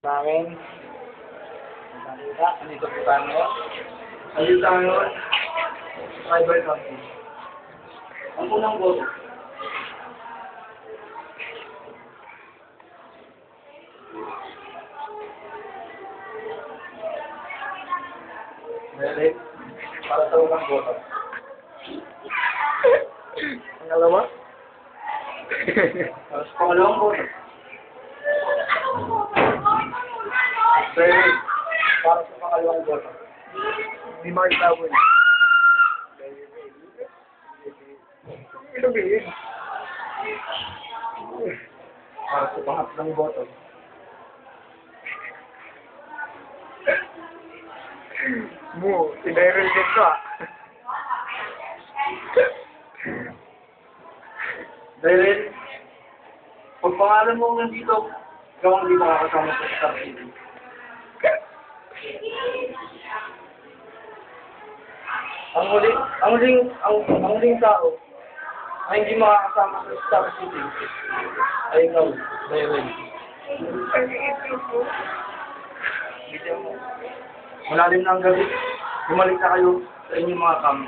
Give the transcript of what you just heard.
Namin. Andito po tayo ngayon. Andito tayo ngayon. Tribal country. Ang unang boto. Meron. Para sa unang boto. Pangalawa? Para sa pangalawang boto. Meron. Para sa pangalawang boto. Hindi makitawin. Para sa pangatlong boto. Mo, si Daryl din to ah. Daryl, pag pangalan mo nandito, ikaw ang hindi makakasama sa Star City. Ang huling tao ay hindi makakasama sa Star City ay ikaw, Daryl. Malalim na ang gabi, bumalik na kayo sa inyong mga kami.